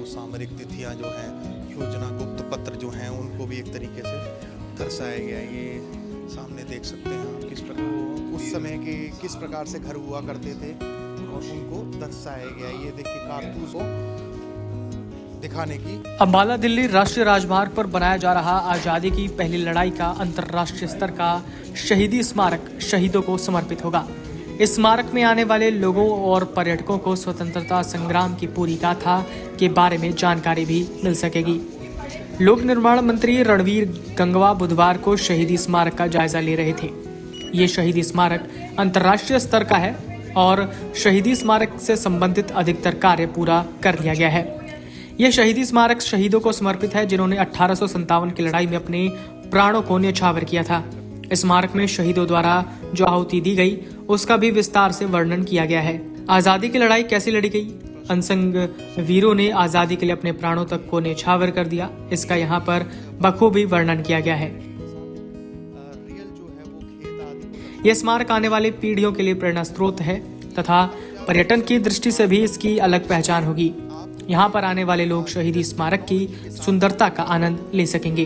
सामरिक तिथियां जो हैं, योजना गुप्त पत्र जो हैं, उनको भी एक तरीके से दर्शाया गया है। ये सामने देख सकते हैं आप किस प्रकार उस समय के किस प्रकार से घर हुआ करते थे और उनको दर्शाया गया है। ये देखिए कारतूस को दिखाने की। अंबाला दिल्ली राष्ट्रीय राजमार्ग पर बनाया जा रहा आज़ादी की पहली लड़ाई का अंतर्राष्ट्रीय स्तर का शहीदी स्मारक शहीदों को समर्पित होगा। इस स्मारक में आने वाले लोगों और पर्यटकों को स्वतंत्रता संग्राम की पूरी गाथा के बारे में जानकारी भी मिल सकेगी। लोक निर्माण मंत्री रणवीर गंगवा बुधवार को शहीदी स्मारक का जायजा ले रहे थे। ये शहीदी स्मारक अंतर्राष्ट्रीय स्तर का है और शहीदी स्मारक से संबंधित अधिकतर कार्य पूरा कर लिया गया है। यह शहीदी स्मारक शहीदों को समर्पित है जिन्होंने 1857 की लड़ाई में अपने प्राणों को न्यौछावर किया था। इस स्मारक में शहीदों द्वारा जो आहुति दी गई उसका भी विस्तार से वर्णन किया गया है। आजादी की लड़ाई कैसे लड़ी गई, अनसंग वीरों ने आजादी के लिए अपने प्राणों तक को न्यौछावर कर दिया, इसका यहाँ पर बखूबी वर्णन किया गया है। यह स्मारक आने वाली पीढ़ियों के लिए प्रेरणा स्रोत है तथा पर्यटन की दृष्टि से भी इसकी अलग पहचान होगी। यहाँ पर आने वाले लोग शहीदी स्मारक की सुंदरता का आनंद ले सकेंगे।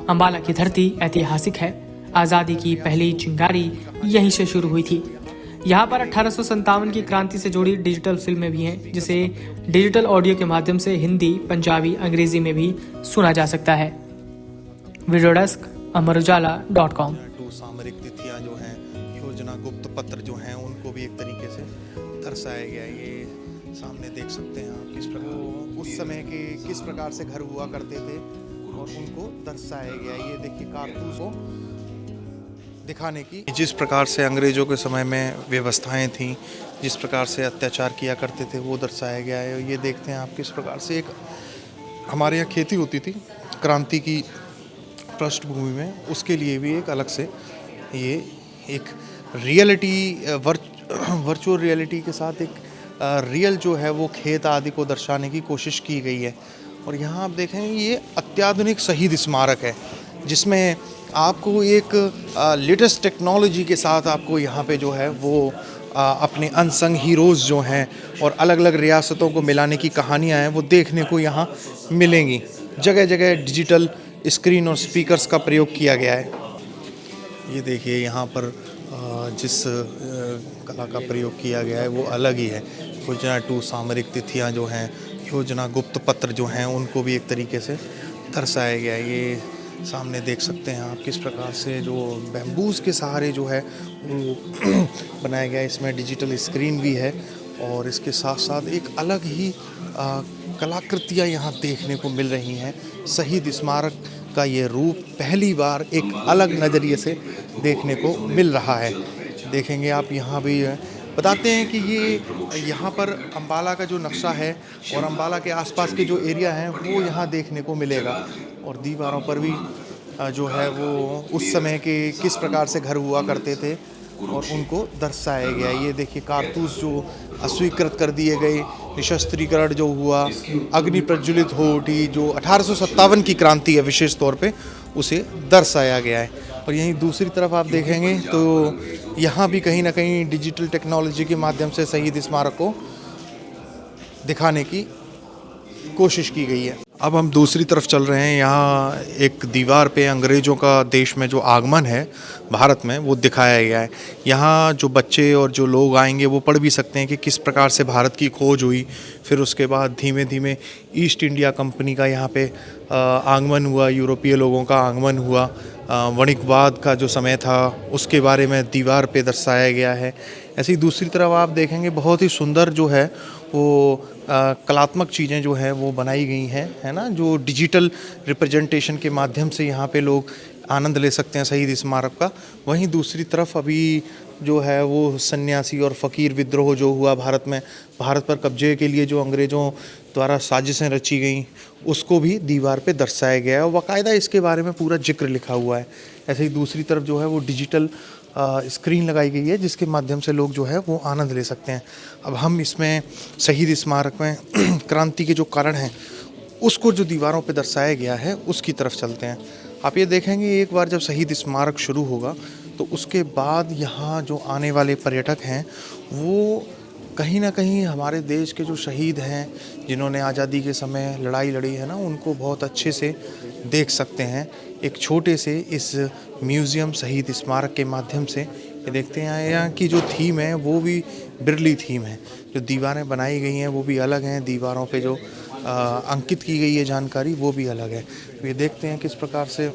अंबाला की धरती ऐतिहासिक है। आजादी की पहली चिंगारी यहीं से शुरू हुई थी। यहाँ पर 1857 की क्रांति से जुड़ी डिजिटल फिल्में भी हैं, जिसे डिजिटल ऑडियो के माध्यम से हिंदी, पंजाबी, अंग्रेजी में भी सुना जा सकता है। वीडियो डेस्क अमरउजाला.com। सामरिक तिथियां जो हैं, योजना गुप्त पत्र जो हैं, उनको भी एक तरीके से दर्शाया गया है। ये सामने देख सकते हैं आप किस प्रकार उस समय के किस प्रकार से घर हुआ करते थे और उनको दर्शाया गया है। ये देखिए कारतूस को दिखाने की, जिस प्रकार से अंग्रेजों के समय में व्यवस्थाएं थीं, जिस प्रकार से अत्याचार किया करते थे, वो दर्शाया गया है। ये देखते हैं आप किस प्रकार से एक हमारे यहाँ खेती होती थी क्रांति की पृष्ठभूमि में, उसके लिए भी एक अलग से ये एक रियलिटी वर्चुअल रियलिटी के साथ एक रियल जो है वो खेत आदि को दर्शाने की कोशिश की गई है। और यहाँ आप देखेंगे ये अत्याधुनिक शहीद स्मारक है, जिसमें आपको एक लेटेस्ट टेक्नोलॉजी के साथ आपको यहाँ पे जो है वो अपने अनसंग हीरोज़ जो हैं और अलग अलग रियासतों को मिलाने की कहानियाँ हैं वो देखने को यहाँ मिलेंगी। जगह जगह डिजिटल स्क्रीन और स्पीकर्स का प्रयोग किया गया है। ये देखिए यहाँ पर जिस कला का प्रयोग किया गया है वो अलग ही है। योजना 2 सामरिक तिथियाँ जो हैं, योजना गुप्त पत्र जो हैं, उनको भी एक तरीके से दर्शाया गया है। ये सामने देख सकते हैं आप किस प्रकार से जो बैम्बूज़ के सहारे जो है वो बनाया गया है। इसमें डिजिटल स्क्रीन भी है और इसके साथ साथ एक अलग ही कलाकृतियाँ यहाँ देखने को मिल रही हैं। शहीद स्मारक का ये रूप पहली बार एक अलग नज़रिए से देखने को मिल रहा है। देखेंगे आप यहाँ भी बताते हैं कि ये यहाँ पर अंबाला का जो नक्शा है और अंबाला के आसपास के जो एरिया हैं वो यहाँ देखने को मिलेगा। और दीवारों पर भी जो है वो उस समय के किस प्रकार से घर हुआ करते थे और उनको दर्शाया गया। ये देखिए कारतूस जो अस्वीकृत कर दिए गए, निशस्त्रीकरण जो हुआ, अग्नि प्रज्वलित हो उठी, जो 1857 की क्रांति है विशेष तौर पे, उसे दर्शाया गया है। और यहीं दूसरी तरफ आप देखेंगे तो यहाँ भी कहीं ना कहीं डिजिटल टेक्नोलॉजी के माध्यम से शहीद स्मारक को दिखाने की कोशिश की गई है। अब हम दूसरी तरफ चल रहे हैं। यहाँ एक दीवार पे अंग्रेज़ों का देश में जो आगमन है भारत में वो दिखाया गया है। यहाँ जो बच्चे और जो लोग आएंगे वो पढ़ भी सकते हैं कि किस प्रकार से भारत की खोज हुई, फिर उसके बाद धीमे धीमे ईस्ट इंडिया कंपनी का यहाँ पे आगमन हुआ, यूरोपीय लोगों का आगमन हुआ, वणिकवाद का जो समय था उसके बारे में दीवार पे दर्शाया गया है। ऐसी दूसरी तरफ आप देखेंगे बहुत ही सुंदर जो है वो कलात्मक चीज़ें जो हैं वो बनाई गई हैं, है ना, जो डिजिटल रिप्रेजेंटेशन के माध्यम से यहाँ पे लोग आनंद ले सकते हैं शहीद स्मारक का। वहीं दूसरी तरफ अभी जो है वो सन्यासी और फ़कीर विद्रोह जो हुआ भारत में, भारत पर कब्जे के लिए जो अंग्रेज़ों द्वारा साजिशें रची गई, उसको भी दीवार पे दर्शाया गया है और बाकायदा इसके बारे में पूरा जिक्र लिखा हुआ है। ऐसे ही दूसरी तरफ जो है वो डिजिटल स्क्रीन लगाई गई है जिसके माध्यम से लोग जो है वो आनंद ले सकते हैं। अब हम इसमें शहीद स्मारक में क्रांति के जो कारण हैं उसको जो दीवारों पे दर्शाया गया है उसकी तरफ चलते हैं। आप ये देखेंगे एक बार जब शहीद स्मारक शुरू होगा तो उसके बाद यहाँ जो आने वाले पर्यटक हैं वो कहीं ना कहीं हमारे देश के जो शहीद हैं, जिन्होंने आज़ादी के समय लड़ाई लड़ी है ना, उनको बहुत अच्छे से देख सकते हैं एक छोटे से इस म्यूज़ियम शहीद स्मारक के माध्यम से। ये देखते हैं यहाँ की जो थीम है वो भी बिरली थीम है, जो दीवारें बनाई गई हैं वो भी अलग हैं, दीवारों पे जो अंकित की गई है जानकारी वो भी अलग है। तो ये देखते हैं किस प्रकार से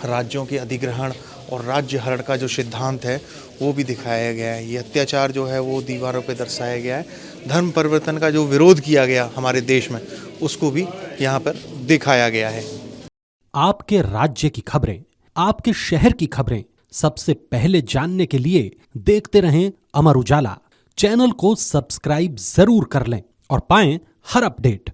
राज्यों के अधिग्रहण और राज्य हरण का जो सिद्धांत है वो भी दिखाया गया है। ये अत्याचार जो है वो दीवारों पे दर्शाया गया है। धर्म परिवर्तन का जो विरोध किया गया हमारे देश में, उसको भी यहाँ पर दिखाया गया है। आपके राज्य की खबरें, आपके शहर की खबरें सबसे पहले जानने के लिए देखते रहें अमर उजाला। चैनल को सब्सक्राइब जरूर कर लें और पाएं हर अपडेट।